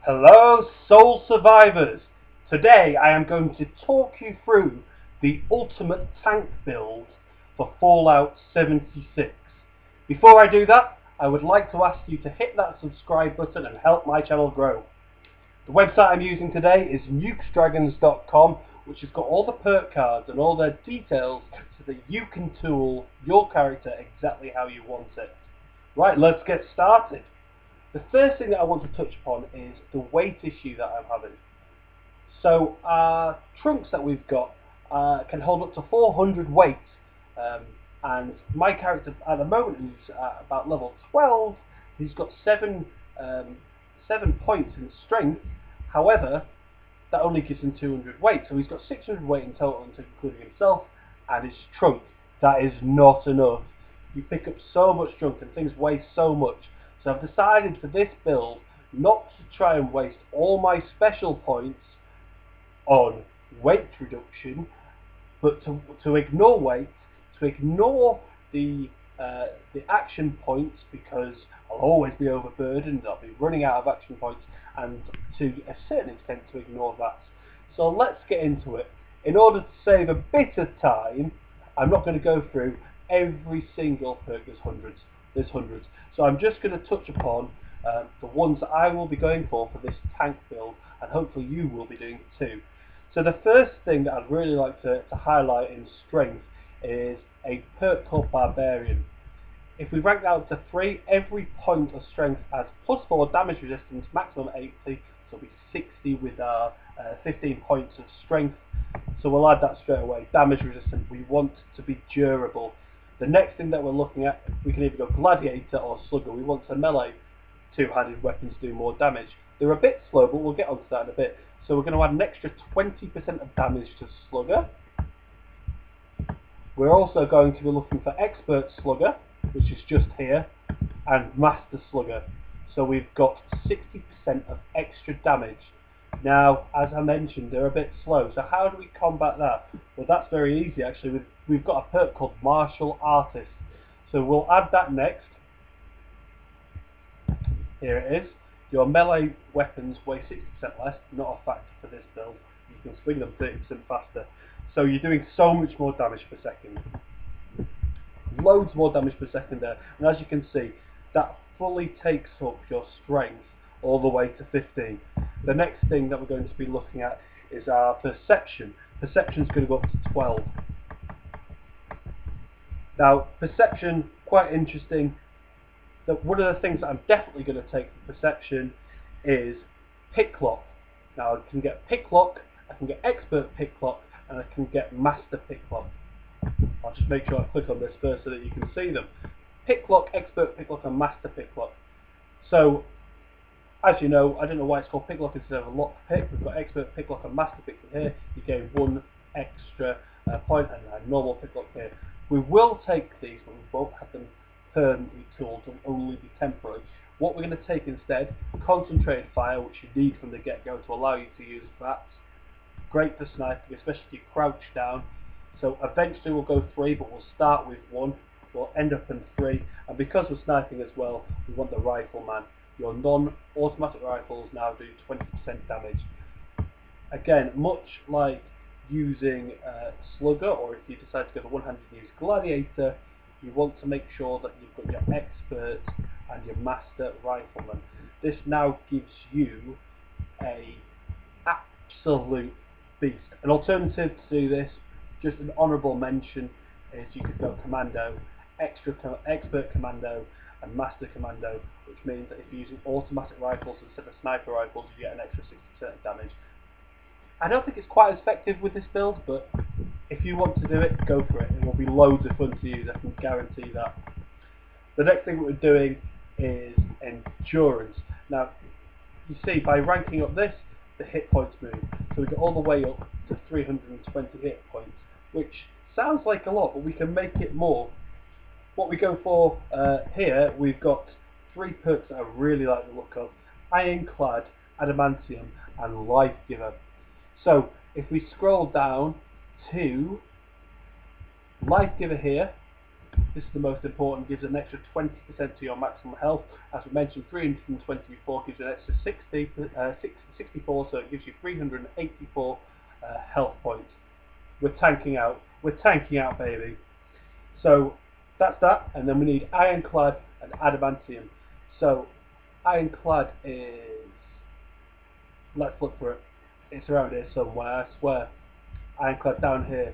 Hello Soul Survivors! Today I am going to talk you through the ultimate tank build for Fallout 76. Before I do that, I would like to ask you to hit that subscribe button and help my channel grow. The website I'm using today is nukesdragons.com, which has got all the perk cards and all their details so that you can tool your character exactly how you want it. Right, let's get started. The first thing that I want to touch upon is the weight issue that I'm having. So our trunks that we've got can hold up to 400 weight, and my character at the moment is at about level 12. He's got 7 points in strength. However, that only gives him 200 weight, so he's got 600 weight in total, including himself and his trunk. That is not enough. You pick up so much junk and things weigh so much. So I've decided for this build not to try and waste all my special points on weight reduction, but to ignore weight, to ignore the action points, because I'll always be overburdened, I'll be running out of action points, and to a certain extent to ignore that. So let's get into it. In order to save a bit of time, I'm not going to go through every single perk. There's hundreds. So I'm just going to touch upon the ones that I will be going for this tank build, and hopefully you will be doing too. So the first thing that I'd really like to highlight in strength is a perk called Barbarian. If we rank that up to 3, every point of strength adds +4 damage resistance, maximum 80, so it'll be 60 with our 15 points of strength. So we'll add that straight away. Damage resistant, we want to be durable. The next thing that we're looking at, we can either go Gladiator or Slugger. We want to melee two-handed weapons do more damage. They're a bit slow, but we'll get onto that in a bit. So we're going to add an extra 20% of damage to Slugger. We're also going to be looking for Expert Slugger, which is just here, and Master Slugger. So we've got 60% of extra damage. Now, as I mentioned, they're a bit slow, so how do we combat that? Well, that's very easy actually. We've got a perk called Martial Artist. So we'll add that next. Here it is. Your melee weapons weigh 60% less, not a factor for this build. You can swing them 30% faster. So you're doing so much more damage per second. Loads more damage per second there. And as you can see, that fully takes up your strength all the way to 15. The next thing that we're going to be looking at is our Perception. Perception's going to go up to 12. Now, Perception, quite interesting. One of the things that I'm definitely going to take for Perception is Picklock. Now, I can get Picklock, I can get Expert Picklock, and I can get Master Picklock. I'll just make sure I click on this first so that you can see them. Picklock, Expert Picklock, and Master Picklock. So, as you know, I don't know why it's called Picklock instead of a lock pick. We've got Expert Picklock and Master Picklock here. You gain 1 extra point, and a normal Picklock here. We will take these, but we won't have them permanently tooled and only be temporary. What we're going to take instead, Concentrated Fire, which you need from the get-go to allow you to use that. Great for sniping, especially if you crouch down. So eventually we'll go 3, but we'll start with 1. We'll end up in 3, and because we're sniping as well, we want the Rifleman. Your non-automatic rifles now do 20% damage. Again, much like using Slugger, or if you decide to go for one-handed and use Gladiator, you want to make sure that you've got your Expert and your Master Rifleman. This now gives you a absolute beast. An alternative to do this, just an honourable mention, is you could go Commando, Expert Commando, and Master Commando, which means that if you're using automatic rifles instead of sniper rifles, you get an extra 60% of damage. I don't think it's quite as effective with this build, but if you want to do it, go for it. It will be loads of fun to use, I can guarantee that. The next thing we're doing is Endurance. Now, you see, by ranking up this, the hit points move. So we get all the way up to 320 hit points, which sounds like a lot, but we can make it more. What we go for here, we've got 3 perks that I really like the look of: Ironclad, Adamantium, and Life Giver. So if we scroll down to Life Giver here, This is the most important, gives an extra 20% to your maximum health. As we mentioned, 320 before gives an extra 64, so it gives you 384 health points. We're tanking out, baby. So that's that, and then we need ironclad and adamantium. So ironclad is, let's look for it. It's around here somewhere, I swear. Ironclad down here.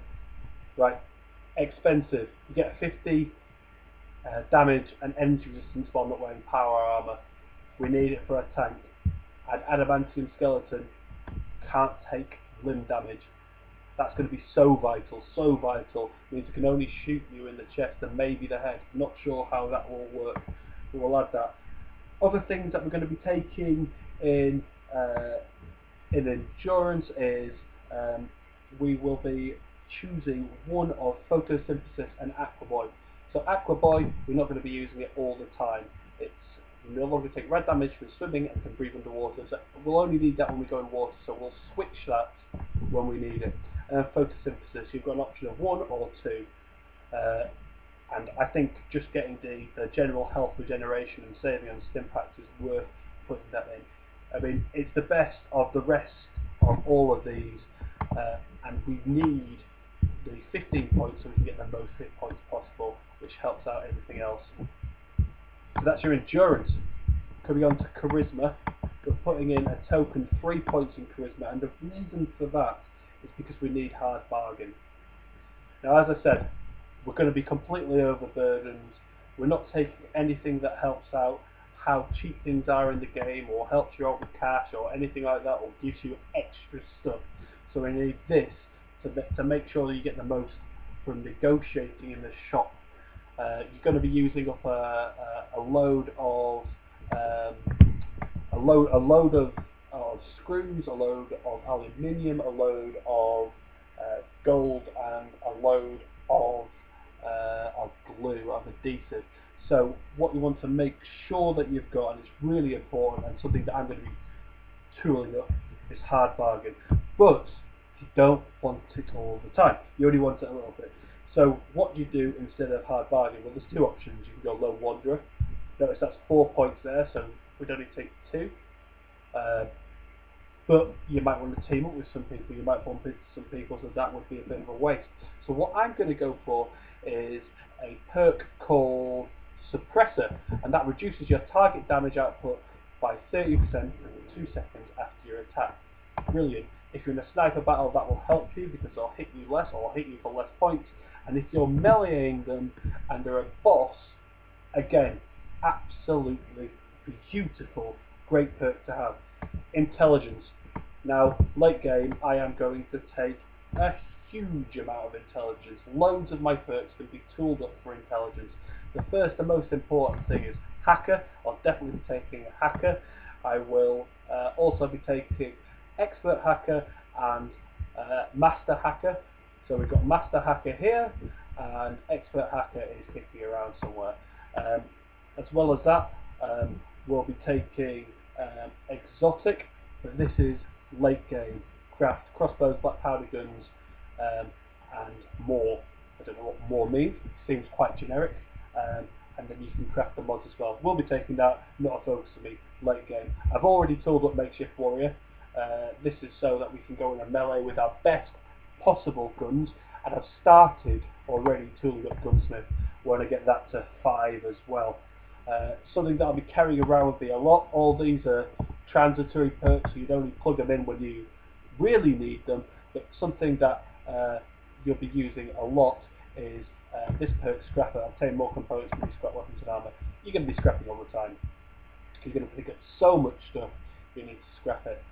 Right, expensive. You get 50 damage and energy resistance while not wearing power armor. We need it for a tank. And adamantium skeleton can't take limb damage. That's going to be so vital, so vital. It means it can only shoot you in the chest and maybe the head. Not sure how that will work. We will add that. Other things that we're going to be taking in endurance is we will be choosing one of photosynthesis and aquaboy. So aquaboy, we're not going to be using it all the time. We no longer take red damage from swimming and can breathe underwater. So we'll only need that when we go in water. So we'll switch that when we need it. And photosynthesis, you've got an option of 1 or 2. And I think just getting the general health regeneration and saving on stim packs is worth putting that in. I mean, it's the best of the rest of all of these, and we need the 15 points so we can get the most hit points possible, which helps out everything else. So that's your endurance. Coming on to charisma, we're putting in a token 3 points in charisma, and the reason for that is because we need hard bargain. Now, as I said, we're going to be completely overburdened. We're not taking anything that helps out how cheap things are in the game, or helps you out with cash, or anything like that, or gives you extra stuff. So we need this to make sure that you get the most from negotiating in the shop. You're going to be using up a load of screws, a load of aluminium, a load of gold, and a load of glue, of adhesive. So what you want to make sure that you've got, and it's really important, and something that I'm going to be tooling up, is hard bargain. But you don't want it all the time. You only want it a little bit. So what you do instead of hard bargain, well, there's 2 options. You can go lone wanderer. Notice that's 4 points there, so we'd only take 2. But you might want to team up with some people, you might bump into some people, so that would be a bit of a waste. So what I'm going to go for is a perk called Suppressor, and that reduces your target damage output by 30% for 2 seconds after your attack. Brilliant. If you're in a sniper battle, that will help you because they'll hit you less, or hit you for less points. And if you're meleeing them and they're a boss, again, absolutely beautiful, great perk to have. Intelligence. Now, late game, I am going to take a huge amount of intelligence. Loads of my perks can be tooled up for intelligence. The first and most important thing is Hacker. I'll definitely be taking a Hacker. I will also be taking Expert Hacker and Master Hacker. So we've got Master Hacker here, and Expert Hacker is kicking around somewhere. As well as that, we'll be taking Exotic, but this is late game. Craft crossbows, black powder guns, and more. I don't know what more means. It seems quite generic. And then you can craft the mods as well. We'll be taking that, not a focus for me, late game. I've already tooled up Makeshift Warrior. This is so that we can go in a melee with our best possible guns, and I've started already tooling up Gunsmith. When I get that to 5 as well. Something that I'll be carrying around with me a lot. All these are transitory perks, so you'd only plug them in when you really need them, but something that you'll be using a lot is this perk, Scrapper. Obtain more components from these scrap weapons and armor. You're going to be scrapping all the time. You're going to pick up so much stuff, you need to scrap it.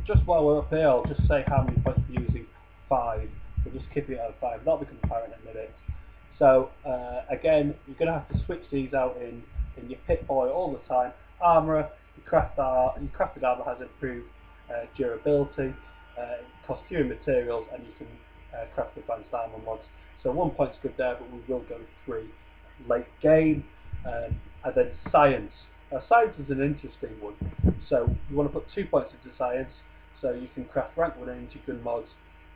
Just while we're up here, I'll just say how many points we're using. 5. We'll just keep it at 5. That'll become apparent in a minute. So again, you're going to have to switch these out in your Pip-Boy all the time. Armourer, your crafted armour has improved durability, it costs fewer materials, and you can craft advanced armour mods. So 1 point's good there, but we will go 3 late game. And then Science. Now Science is an interesting one. So you want to put 2 points into Science, so you can craft rank 1 energy gun mods,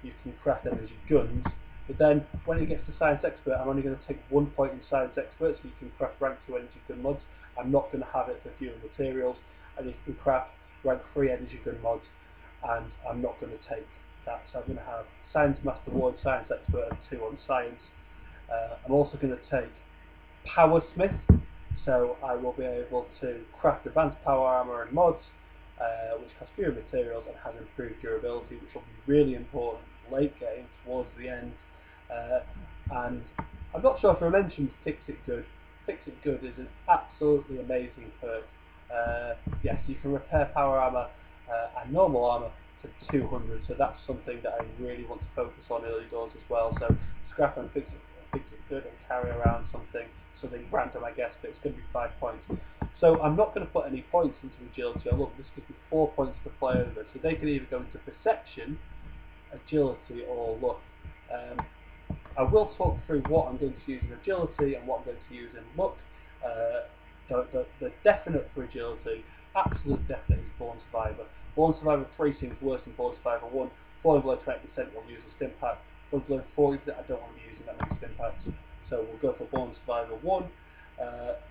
you can craft energy guns, But then when it gets to Science Expert, I'm only going to take 1 point in Science Expert, so you can craft rank 2 energy gun mods. I'm not going to have it for fuel materials, and you can craft rank 3 energy gun mods, and I'm not going to take that. So I'm going to have Science Master 1, Science Expert, and 2 on Science. I'm also going to take Power Smith, so I will be able to craft advanced power armor and mods, which cost fewer materials and has improved durability, which will be really important late game towards the end. And I'm not sure if I mentioned Fix It Good. Fix It Good is an absolutely amazing perk. Yes, you can repair power armor and normal armor to 200, so that's something that I really want to focus on early doors as well. So scrap and Fix It Good and carry around something random, I guess, but it's going to be 5 points. So I'm not going to put any points into agility. Oh, look, this gives me 4 points to play over. So they can either go into perception, agility, or luck. I will talk through what I'm going to use in agility and what I'm going to use in luck. The definite for agility, absolute definite, is Born Survivor. Born Survivor 3 seems worse than Born Survivor 1. Falling below 20% will use a stim pack. Falling below 40%, I don't want to be using that many stim packs. So we'll go for Born Survivor 1.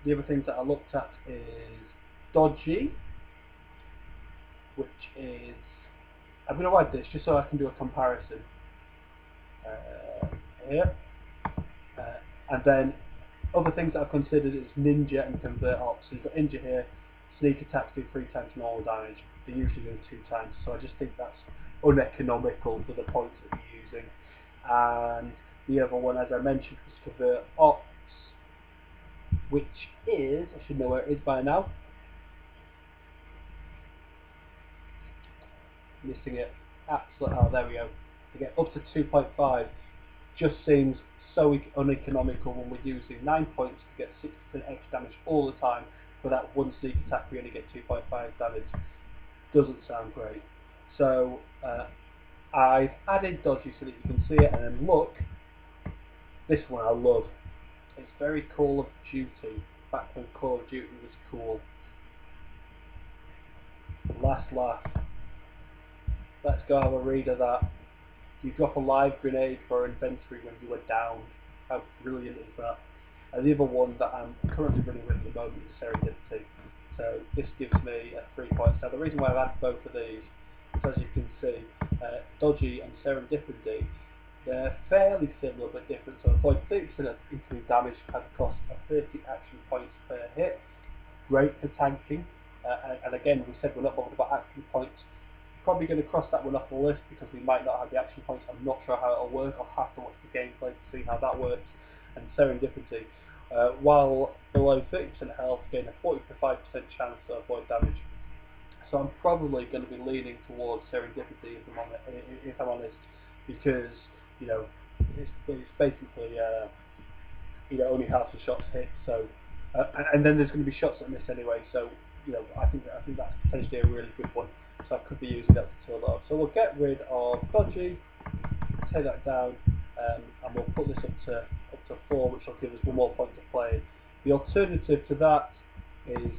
The other things that I looked at is Dodgy, which is, I'm going to add this just so I can do a comparison here. And then other things that I've considered is Ninja and Convert Ops. So you've got Ninja here, sneak attacks do 3 times normal damage, they usually do 2 times, so I just think that's uneconomical for the points that you're using. And the other one, as I mentioned, was Convert Ops, which is, I should know where it is by now, missing it, absolutely, oh there we go, to get up to 2.5 just seems so uneconomical when we're using 9 points to get 6% extra damage all the time. For that one sneak attack we only get 2.5 damage. Doesn't sound great. So I've added Dodgy so that you can see it, and then look, this one I love. It's very Call of Duty, back when Call of Duty was cool. Last laugh. Let's go have a read of that. You drop a live grenade for inventory when you are down. How brilliant is that? And the other one that I'm currently running with at the moment is Serendipity. So this gives me a 3 points. Now the reason why I've added both of these is, as you can see, Dodgy and Serendipity, they're fairly similar but different. So avoid 30% of incoming damage at a cost of 30 action points per hit. Great for tanking. And again, we said we're not bothered about action points. Probably going to cross that one off the list because we might not have the action points. I'm not sure how it'll work. I'll have to watch the gameplay to see how that works. And Serendipity, while below 30% health, gain a 45% chance to avoid damage. So I'm probably going to be leaning towards Serendipity if I'm honest, because it's basically only half the shots hit. So and then there's going to be shots that miss anyway. So I think that's potentially a really good one. So I could be using that to kill that. So we'll get rid of Dodgy, take that down, and we'll put this up to 4, which will give us 1 more point to play. The alternative to that is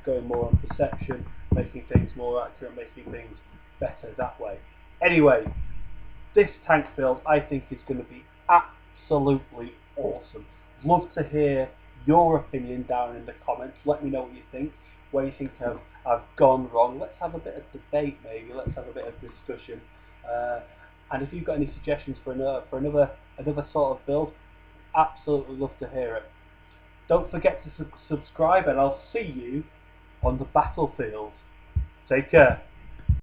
going more on perception, making things more accurate, making things better that way. Anyway, this tank build I think is going to be absolutely awesome. Love to hear your opinion down in the comments. Let me know what you think, where you think I've gone wrong. Let's have a bit of debate, maybe. Let's have a bit of discussion. And if you've got any suggestions for another sort of build, absolutely love to hear it. Don't forget to subscribe, and I'll see you on the battlefield. Take care.